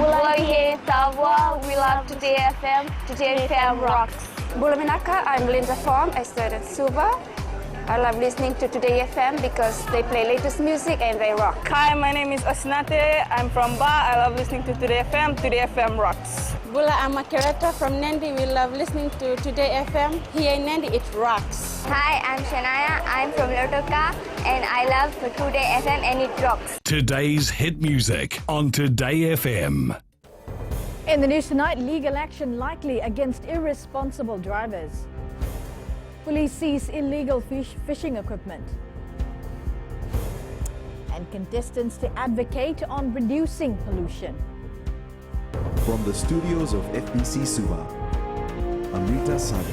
Bulaihe Tavwa, we love Today FM. Today FM rocks. Bulaminaka, I'm Linda Form, a student Suva. I love listening to Today FM because they play latest music and they rock. Hi, my name is Osnate. I'm from Ba. I love listening to Today FM. Today FM rocks. Bula, I'm a curator from Nandi. We love listening to Today FM. Here in Nandi, it rocks. Hi, I'm Shania. I'm from Lotoka and I love Today FM and it rocks. Today's hit music on Today FM. In the news tonight, legal action likely against irresponsible drivers. Police seize illegal fishing equipment. And contestants to advocate on reducing pollution. From the studios of FBC Suva, Amrita Sagar.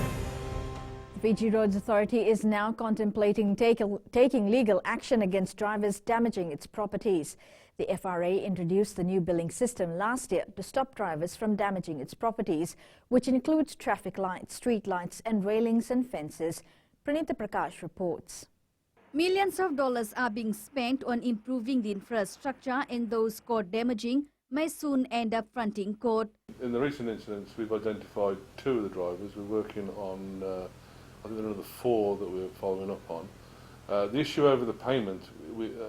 The Fiji Roads Authority is now contemplating taking legal action against drivers damaging its properties. The FRA introduced the new billing system last year to stop drivers from damaging its properties, which includes traffic lights, street lights and railings and fences. Pranita Prakash reports. Millions of dollars are being spent on improving the infrastructure, and those caught damaging may soon end up fronting court. In the recent incidents, we've identified 2 of the drivers. We're working on, I think, another 4 that we're following up on. The issue over the payment,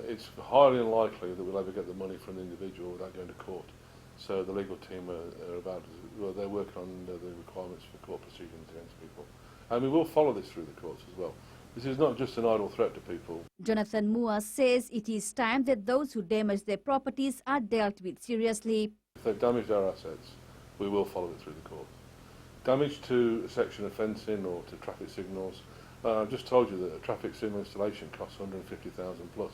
it's highly unlikely that we'll ever get the money from the individual without going to court. So the legal team they're working on the requirements for court proceedings against people. And we will follow this through the courts as well. This is not just an idle threat to people. Jonathan Mua says it is time that those who damage their properties are dealt with seriously. If they've damaged our assets, we will follow it through the courts. Damage to a section of fencing or to traffic signals, I've just told you that a traffic signal installation costs $150,000 plus.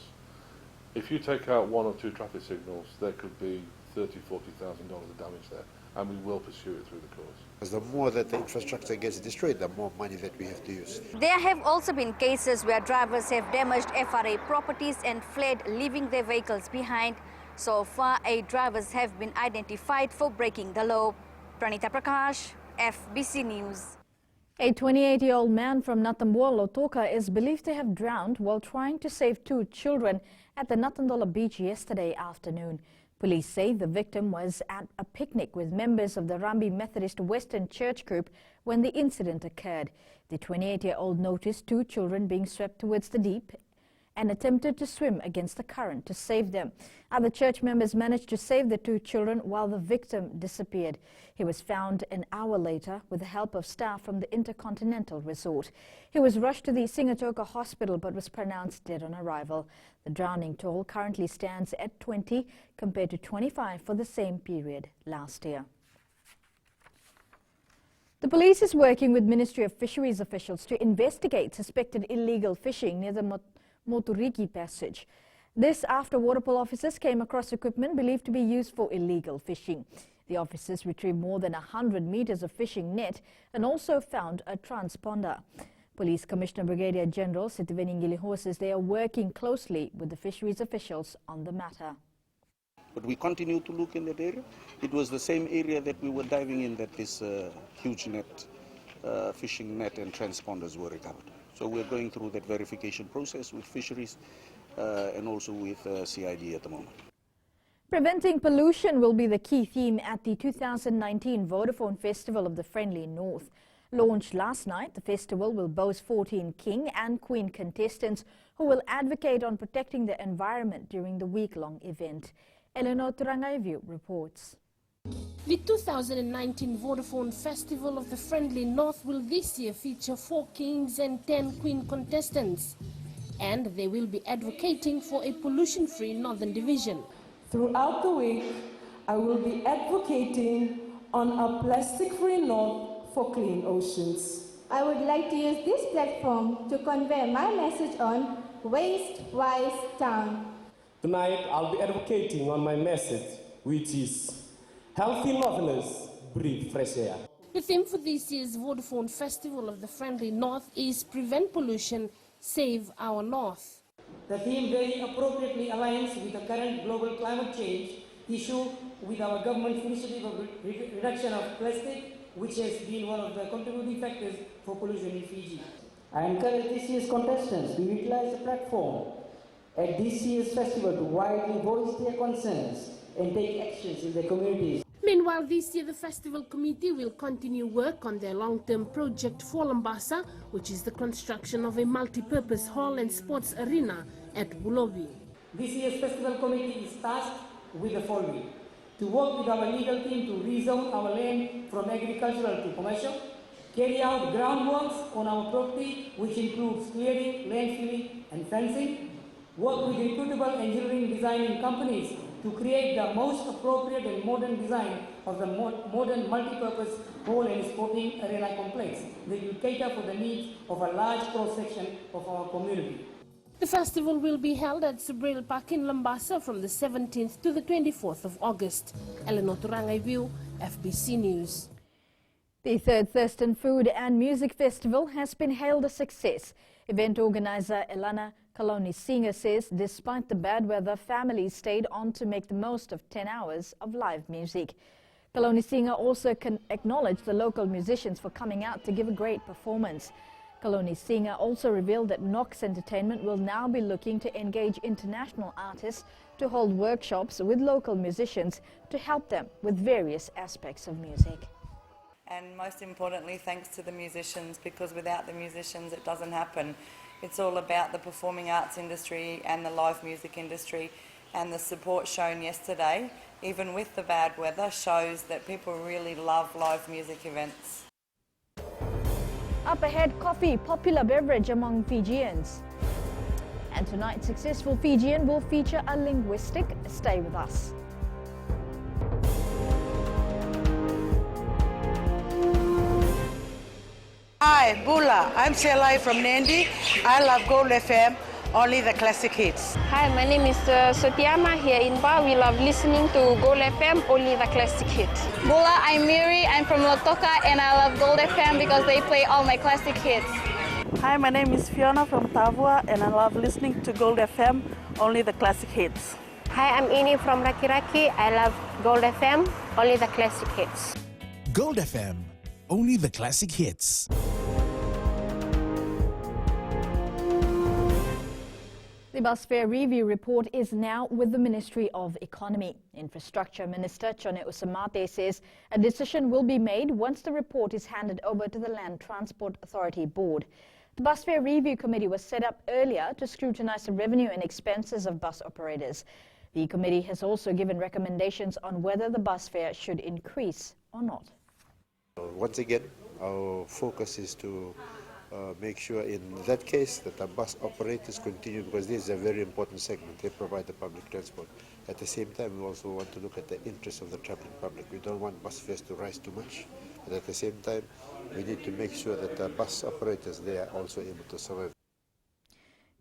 If you take out 1 or 2 traffic signals, there could be $30,000–40,000 of damage there, and we will pursue it through the courts. Because the more that the infrastructure gets destroyed, the more money that we have to use. There have also been cases where drivers have damaged FRA properties and fled, leaving their vehicles behind. So far, 8 drivers have been identified for breaking the law. Pranita Prakash, FBC News. A 28-year-old man from Natambua, Lotoka, is believed to have drowned while trying to save 2 children at the Natandola beach yesterday afternoon. Police say the victim was at a picnic with members of the Rugby Methodist Western Church group when the incident occurred. The 28-year-old noticed 2 children being swept towards the deep and attempted to swim against the current to save them. Other church members managed to save the 2 children while the victim disappeared. He was found an hour later with the help of staff from the Intercontinental Resort. He was rushed to the Singatoka Hospital but was pronounced dead on arrival. The drowning toll currently stands at 20 compared to 25 for the same period last year. The police is working with Ministry of Fisheries officials to investigate suspected illegal fishing near the Moturiki Passage. This after water polo officers came across equipment believed to be used for illegal fishing. The officers retrieved more than 100 meters of fishing net and also found a transponder. Police Commissioner Brigadier General Sitiveningili says they are working closely with the fisheries officials on the matter. But we continue to look in that area. It was the same area that we were diving in that this huge net, fishing net and transponders were recovered. So we're going through that verification process with fisheries and also with CID at the moment. Preventing pollution will be the key theme at the 2019 Vodafone Festival of the Friendly North. Launched last night, the festival will boast 14 king and queen contestants who will advocate on protecting the environment during the week-long event. Eleanor Turangaivu reports. The 2019 Vodafone Festival of the Friendly North will this year feature 4 kings and 10 queen contestants, and they will be advocating for a pollution-free Northern Division. Throughout the week, I will be advocating on a plastic-free North for clean oceans. I would like to use this platform to convey my message on Waste-Wise Town. Tonight, I'll be advocating on my message, which is healthy Northerners breathe fresh air. The theme for this year's Vodafone Festival of the Friendly North is Prevent Pollution, Save Our North. The theme very appropriately aligns with the current global climate change issue with our government's initiative of reduction of plastic, which has been one of the contributing factors for pollution in Fiji. I encourage this year's contestants to utilize the platform at this year's festival to widely voice their concerns and take actions in their communities. Meanwhile, this year the festival committee will continue work on their long-term project for Lambasa, which is the construction of a multi-purpose hall and sports arena at Bulobi. This year's festival committee is tasked with the following: to work with our legal team to rezone our land from agricultural to commercial, carry out groundworks on our property, which includes clearing, land filling, and fencing, work with reputable engineering designing companies to create the most appropriate and modern design of the modern multi-purpose hall and sporting arena complex that will cater for the needs of a large cross-section of our community. The festival will be held at Subrail Park in Lambasa from the 17th to the 24th of August. Eleanor Turangaiviu, FBC News. The third Thurston Food and Music Festival has been hailed a success. Event organizer Elana Kaloni Singer says despite the bad weather, families stayed on to make the most of 10 hours of live music. Kaloni Singer also acknowledged the local musicians for coming out to give a great performance. Kaloni Singer also revealed that Knox Entertainment will now be looking to engage international artists to hold workshops with local musicians to help them with various aspects of music. And most importantly, thanks to the musicians, because without the musicians it doesn't happen. It's all about the performing arts industry and the live music industry, and the support shown yesterday, even with the bad weather, shows that people really love live music events. Up ahead, coffee, popular beverage among Fijians. And tonight's Successful Fijian will feature a linguistic. Stay with us. Hi, Bula. I'm Selai from Nandi. I love Gold FM, only the classic hits. Hi, my name is Sotiama here in Ba. We love listening to Gold FM, only the classic hits. Bula, I'm Miri. I'm from Lotoka and I love Gold FM because they play all my classic hits. Hi, my name is Fiona from Tavua and I love listening to Gold FM, only the classic hits. Hi, I'm Ini from Raki Raki. I love Gold FM, only the classic hits. Gold FM, only the classic hits. The bus fare review report is now with the Ministry of Economy. Infrastructure Minister Chone Usamate says a decision will be made once the report is handed over to the Land Transport Authority Board. The bus fare review committee was set up earlier to scrutinize the revenue and expenses of bus operators. The committee has also given recommendations on whether the bus fare should increase or not. Once again, our focus is to make sure in that case that the bus operators continue, because this is a very important segment. They provide the public transport. At the same time, we also want to look at the interests of the traveling public. We don't want bus fares to rise too much, but at the same time, we need to make sure that the bus operators, they are also able to survive.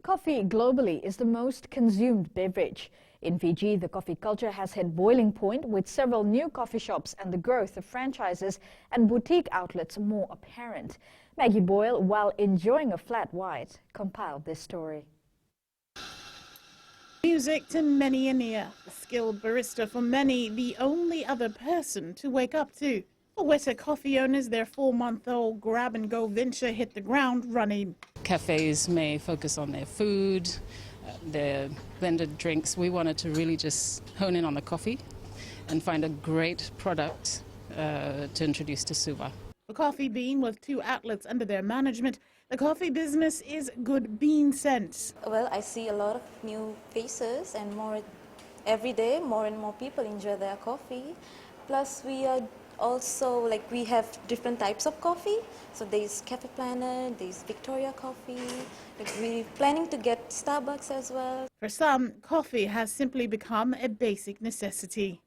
Coffee globally is the most consumed beverage. In Fiji, the coffee culture has hit boiling point with several new coffee shops and the growth of franchises and boutique outlets more apparent. Maggie Boyle, while enjoying a flat white, compiled this story. Music to many an ear, a skilled barista for many, the only other person to wake up to. For Weta coffee owners, their 4-month-old grab-and-go venture hit the ground running. Cafes may focus on their food, their blended drinks. We wanted to really just hone in on the coffee and find a great product to introduce to Suva. For Coffee Bean, with 2 outlets under their management, the coffee business is good bean sense. Well, I see a lot of new faces and every day more and more people enjoy their coffee. Plus we are also, we have different types of coffee. So there's Cafe Planet, there's Victoria Coffee. We're planning to get Starbucks as well. For some, coffee has simply become a basic necessity.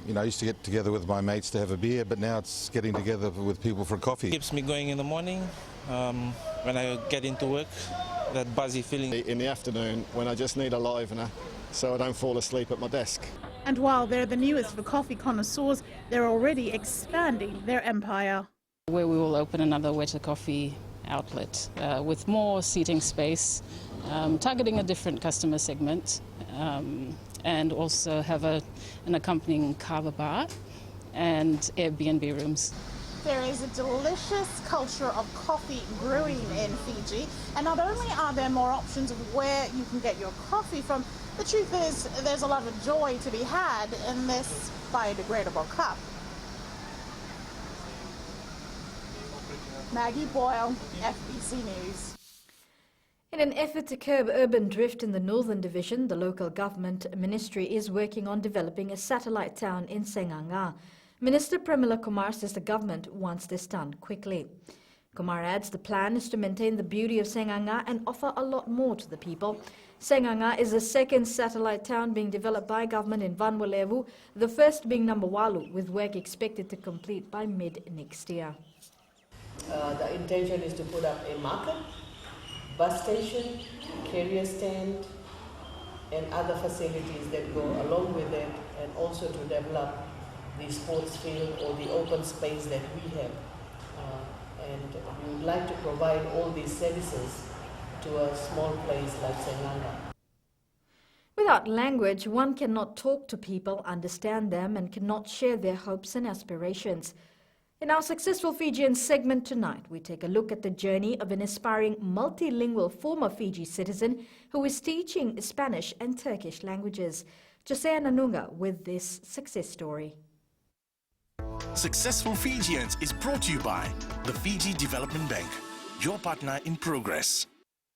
You know, I used to get together with my mates to have a beer, but now it's getting together with people for coffee. It keeps me going in the morning when I get into work, that buzzy feeling. In the afternoon, when I just need a livener, so I don't fall asleep at my desk. And while they're the newest for coffee connoisseurs, they're already expanding their empire. Where we will open another Weta Coffee outlet with more seating space, targeting a different customer segment, and also have an accompanying kava bar and Airbnb rooms. There is a delicious culture of coffee brewing in Fiji, and not only are there more options of where you can get your coffee from, The truth is, there's a lot of joy to be had in this biodegradable cup. Maggie Boyle, FBC News. In an effort to curb urban drift in the Northern Division, the local government ministry is working on developing a satellite town in Senganga. Minister Premila Kumar says the government wants this done quickly. Kumar adds the plan is to maintain the beauty of Senganga and offer a lot more to the people. Senganga is the second satellite town being developed by government in Vanwalevu, the first being Nambawalu, with work expected to complete by mid next year. The intention is to put up a market, bus station, carrier stand, and other facilities that go along with it, and also to develop the sports field or the open space that we have. And we would like to provide all these services to a small place like Senganga. Without language, one cannot talk to people, understand them, and cannot share their hopes and aspirations. In our Successful Fijian segment tonight, we take a look at the journey of an aspiring multilingual former Fiji citizen who is teaching Spanish and Turkish languages. Josea Nanunga with this success story. Successful Fijians is brought to you by the Fiji Development Bank, your partner in progress.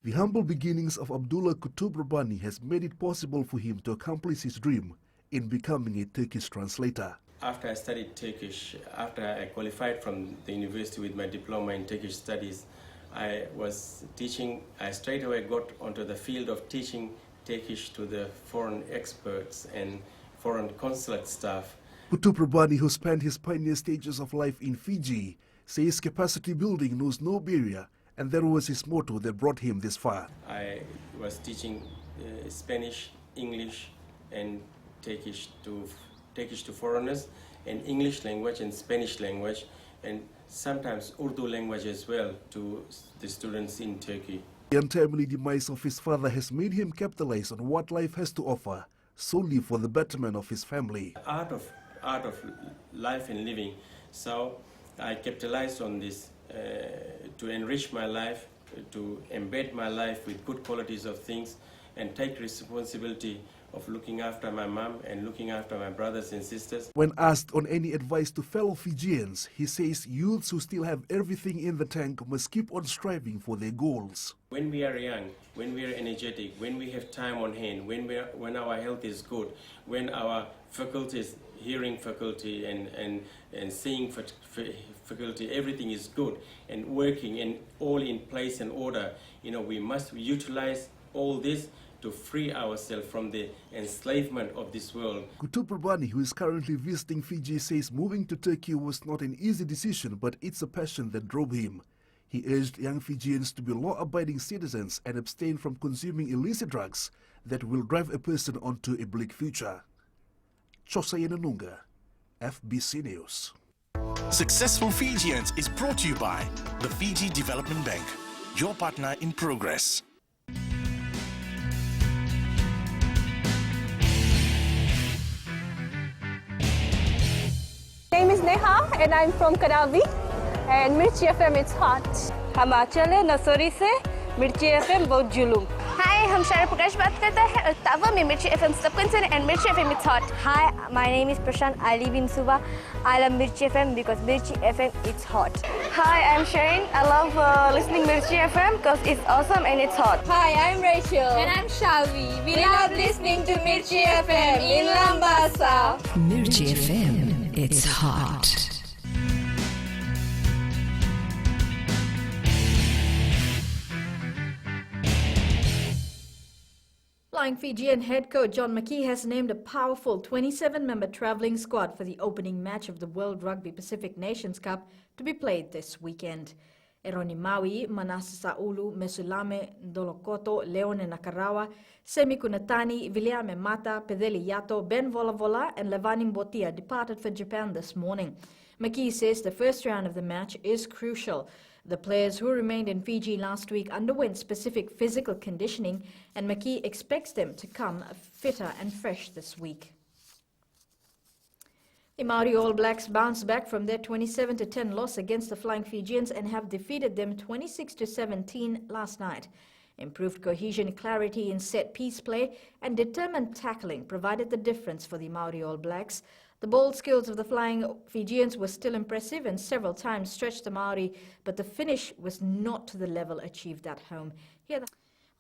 The humble beginnings of Abdullah Kutub Rabbani has made it possible for him to accomplish his dream in becoming a Turkish translator. After I studied Turkish, after I qualified from the university with my diploma in Turkish studies, I was teaching, I straight away got onto the field of teaching Turkish to the foreign experts and foreign consulate staff. Kutub Rabbani, who spent his pioneer stages of life in Fiji, says capacity building knows no barrier, and that was his motto that brought him this far. I was teaching Spanish, English, and Turkish to foreigners, and English language and Spanish language, and sometimes Urdu language as well to the students in Turkey. The untimely demise of his father has made him capitalize on what life has to offer, solely for the betterment of his family. Art of life and living. So I capitalized on this to enrich my life, to embed my life with good qualities of things, and take responsibility of looking after my mom and looking after my brothers and sisters. When asked on any advice to fellow Fijians, he says youths who still have everything in the tank must keep on striving for their goals. When we are young, when we are energetic, when we have time on hand, when our health is good, when our faculties, hearing faculty and seeing faculty, everything is good and working and all in place and order, we must utilize all this to free ourselves from the enslavement of this world. Kutub Rabbani, who is currently visiting Fiji, says moving to Turkey was not an easy decision, but it's a passion that drove him. He urged young Fijians to be law-abiding citizens and abstain from consuming illicit drugs that will drive a person onto a bleak future. Josea Nanunga, FBC News. Successful Fijians is brought to you by the Fiji Development Bank, your partner in progress. My name is Neha and I'm from Kadavi, and Mirchi FM it's hot. हम आंचल है नसोरी से मिर्ची FM बहुत जुलूम. Hi, हम शारा प्रकाश बात करते हैं और तावा में Mirchi FM सबकंसन and Mirchi FM it's hot. Hi, my name is Prashant. I live in Suba. I love Mirchi FM because Mirchi FM it's hot. Hi, I'm Shane. I love listening Mirchi FM because it's awesome and it's hot. Hi, I'm Rachel. And I'm Shavi. We love listening to Mirchi FM in Lambasa. Mirchi FM, it's hot. Flying Fijian head coach John McKee has named a powerful 27-member travelling squad for the opening match of the World Rugby Pacific Nations Cup to be played this weekend. Eroni Maui, Manasa Saulu, Mesulame, Dolokoto, Leone Nakarawa, Semi Kunatani, Viliame Mata, Pedeli Yato, Ben Volavola and Levaning Botia departed for Japan this morning. McKee says the first round of the match is crucial. The players who remained in Fiji last week underwent specific physical conditioning, and McKee expects them to come fitter and fresh this week. The Maori All Blacks bounced back from their 27-10 loss against the Flying Fijians and have defeated them 26-17 last night. Improved cohesion, clarity in set-piece play and determined tackling provided the difference for the Maori All Blacks. The bold skills of the flying Fijians were still impressive and several times stretched the Maori, but the finish was not to the level achieved at home.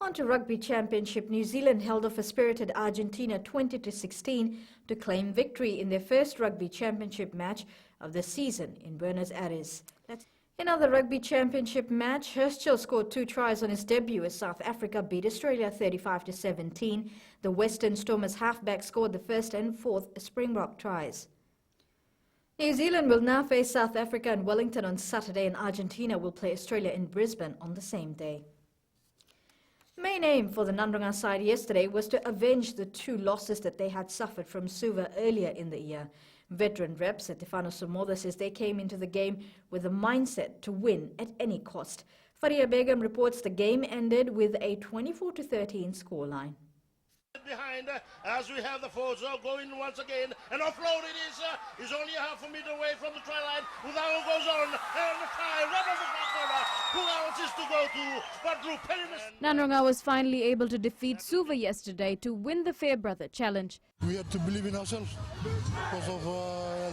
On to Rugby Championship, New Zealand held off a spirited Argentina 20-16 to claim victory in their first Rugby Championship match of the season in Buenos Aires. In another Rugby Championship match, Herschel scored 2 tries on his debut as South Africa beat Australia 35-17. The Western Stormers halfback scored the first and fourth Springbok tries. New Zealand will now face South Africa in Wellington on Saturday, and Argentina will play Australia in Brisbane on the same day. Main aim for the Nandronga side yesterday was to avenge the 2 losses that they had suffered from Suva earlier in the year. Veteran rep Stefano Somoza says they came into the game with a mindset to win at any cost. Faria Begum reports the game ended with a 24-13 scoreline. Behind as we have the forwards going once again, and offload it is only half a meter away from the try line. Udao goes on, and the try right off the far corner. Who else is to go to but Drew Pellimus? Nandronga was finally able to defeat Suva yesterday to win the Fairbrother Challenge. We had to believe in ourselves because of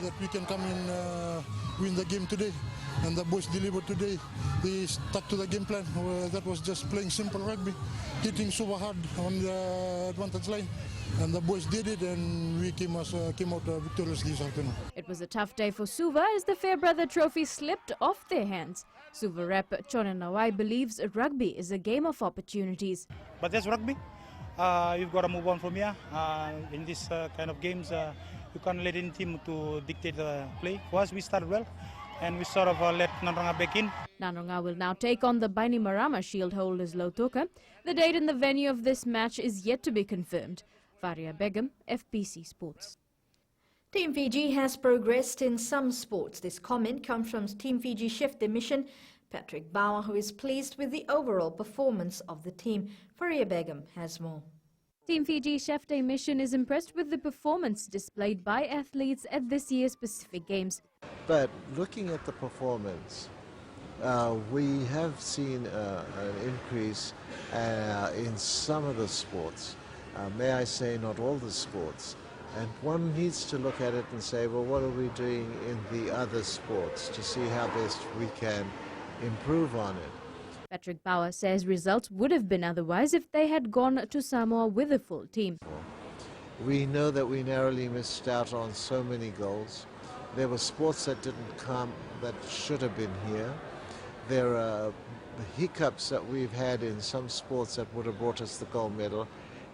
that we can come and win the game today. And the boys delivered today. They stuck to the game plan. That was just playing simple rugby, hitting super hard on the advantage line. And the boys did it, and we came out victorious this afternoon. It was a tough day for Suva as the Fairbrother Trophy slipped off their hands. Suva rep Chona Nawai believes rugby is a game of opportunities. But that's rugby. You've got to move on from here. In this kind of games, you can't let any team to dictate the play. For us, we started well, and we sort of let Nandronga back in. Nandronga will now take on the Bainimarama Shield holders Lautoka. The date and the venue of this match is yet to be confirmed. Faria Begum, FBC Sports. Team Fiji has progressed in some sports. This comment comes from Team Fiji chef de mission, Patrick Bauer, who is pleased with the overall performance of the team. Faria Begum has more. Team Fiji chef de mission is impressed with the performance displayed by athletes at this year's Pacific Games. But looking at the performance, we have seen an increase in some of the sports. May I say not all the sports. And one needs to look at it and say, well, what are we doing in the other sports to see how best we can improve on it. Patrick Bauer says results would have been otherwise if they had gone to Samoa with a full team. We know that we narrowly missed out on so many goals. There were sports that didn't come that should have been here. There are hiccups that we've had in some sports that would have brought us the gold medal.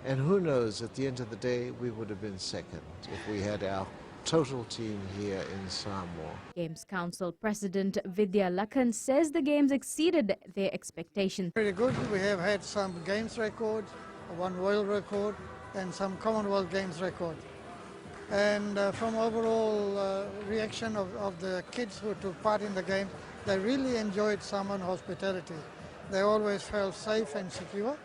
And who knows, at the end of the day, we would have been second if we had our total team here in Samoa. Games Council President Vidya Lakhan says the games exceeded their expectations. Pretty good. We have had some games records, one world record and some Commonwealth Games record. And from overall reaction of the kids who took part in the game, they really enjoyed Samoan hospitality. They always felt safe and secure.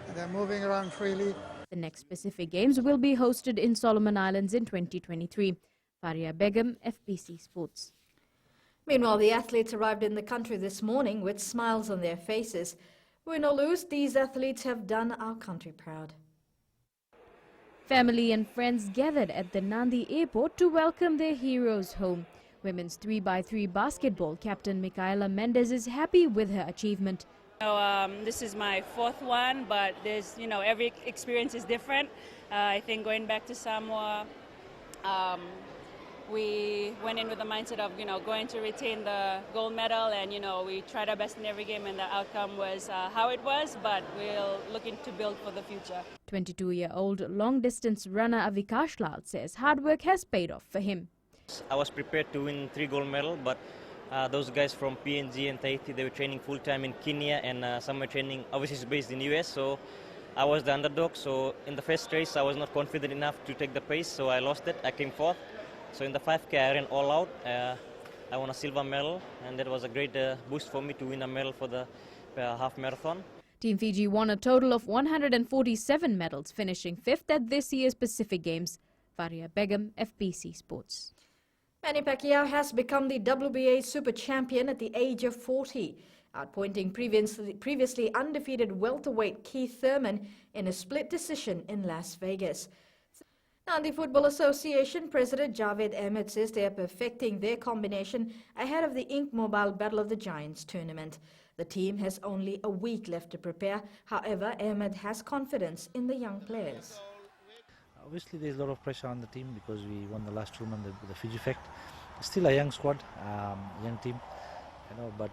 And they're moving around freely. The next Pacific Games will be hosted in Solomon Islands in 2023. Faria Begum, FBC Sports. Meanwhile, the athletes arrived in the country this morning with smiles on their faces. Win or lose, these athletes have done our country proud. Family and friends gathered at the Nandi airport to welcome their heroes home. Women's 3x3 basketball captain Micaela Mendes is happy with her achievement. This is my fourth one, but there's, every experience is different. I think going back to Samoa, we went in with the mindset of, going to retain the gold medal, and, we tried our best in every game, and the outcome was how it was, but we're looking to build for the future. 22-year-old long-distance runner Avikash Lal says hard work has paid off for him. I was prepared to win 3 gold medals, but those guys from PNG and Tahiti, they were training full-time in Kenya, and some were training overseas based in the US, so I was the underdog. So in the first race, I was not confident enough to take the pace, so I lost it. I came fourth. So in the 5K, I ran all out. I won a silver medal, and that was a great boost for me to win a medal for the half marathon. Team Fiji won a total of 147 medals, finishing 5th at this year's Pacific Games. Faria Begum, FBC Sports. Manny Pacquiao has become the WBA Super Champion at the age of 40. outpointing previously undefeated welterweight Keith Thurman in a split decision in Las Vegas. Nandi Football Association President Javed Ahmed says they are perfecting their combination ahead of the Ink Mobile Battle of the Giants tournament. The team has only a week left to prepare. However, Ahmed has confidence in the young players. Obviously, there's a lot of pressure on the team because we won the last tournament with the Fiji effect. Still a young squad, young team, but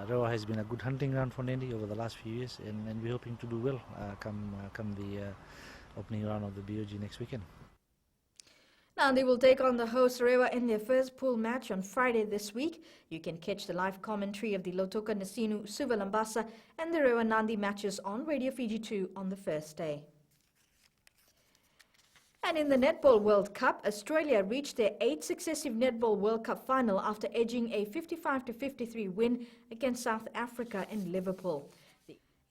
Rewa has been a good hunting ground for Nandi over the last few years, and we're hoping to do well come the opening round of the BOG next weekend. Nandi will take on the host Rewa in their first pool match on Friday this week. You can catch the live commentary of the Lotoka Nasinu, Suva Lambasa and the Rewa Nandi matches on Radio Fiji 2 on the first day. And in the Netball World Cup, Australia reached their 8th successive Netball World Cup final after edging a 55-53 win against South Africa in Liverpool.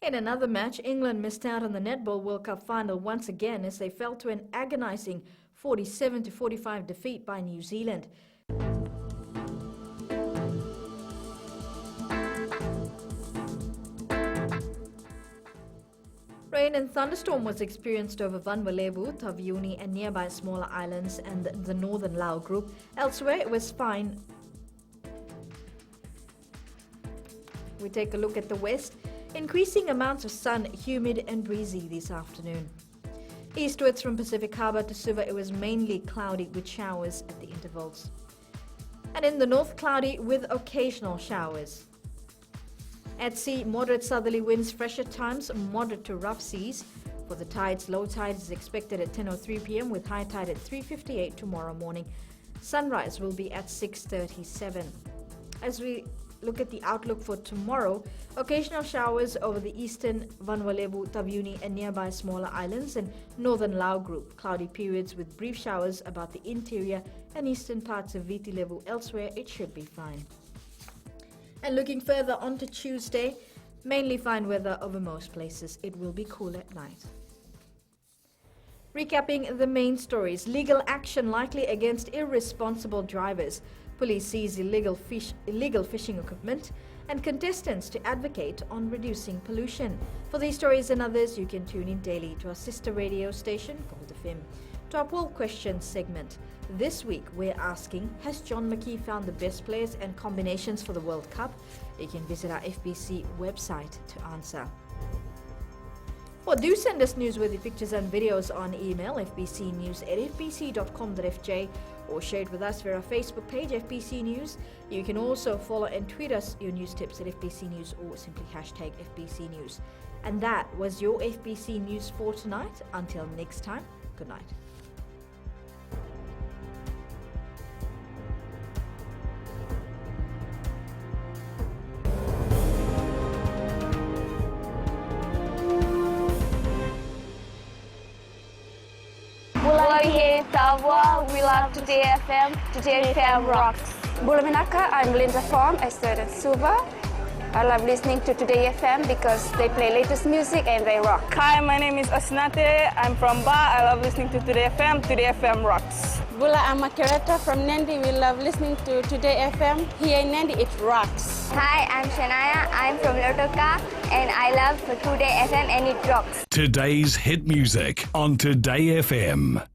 In another match, England missed out on the Netball World Cup final once again as they fell to an agonising 47-45 defeat by New Zealand. Rain and thunderstorm was experienced over Vanuatu, Taveuni and nearby smaller islands and the northern Lau group. Elsewhere it was fine. We take a look at the west. Increasing amounts of sun, humid and breezy this afternoon. Eastwards from Pacific Harbour to Suva, it was mainly cloudy with showers at the intervals. And in the north, cloudy with occasional showers. At sea, moderate southerly winds, fresh at times, moderate to rough seas. For the tides, low tide is expected at 10:03 p.m. with high tide at 3:58 tomorrow morning. Sunrise will be at 6:37. As we look at the outlook for tomorrow, occasional showers over the eastern Vanuatu, Taveuni and nearby smaller islands and northern Lau group. Cloudy periods with brief showers about the interior and eastern parts of Viti Levu. Elsewhere, it should be fine. And looking further on to Tuesday, mainly fine weather over most places. It will be cool at night. Recapping the main stories. Legal action likely against irresponsible drivers. Police seize illegal fishing equipment and contestants to advocate on reducing pollution. For these stories and others, you can tune in daily to our sister radio station, Gold FM. To our poll questions segment. This week, we're asking, has John McKee found the best players and combinations for the World Cup? You can visit our FBC website to answer. Well, do send us newsworthy pictures and videos on email, fbcnews@fbc.com.fj, or share it with us via our Facebook page, FBC News. You can also follow and tweet us your news tips at FBC News or simply hashtag FBC News. And that was your FBC News for tonight. Until next time, good night. We love Today FM. Today FM rocks. Bulaminaka, I'm Linda Form. I studied Suva. I love listening to Today FM because they play latest music and they rock. Hi, my name is Osnate. I'm from Ba. I love listening to Today FM. Today FM rocks. Bula, I'm Makereta from Nandi. We love listening to Today FM. Here in Nandi, it rocks. Hi, I'm Shania. I'm from Lotoka and I love Today FM and it rocks. Today's hit music on Today FM.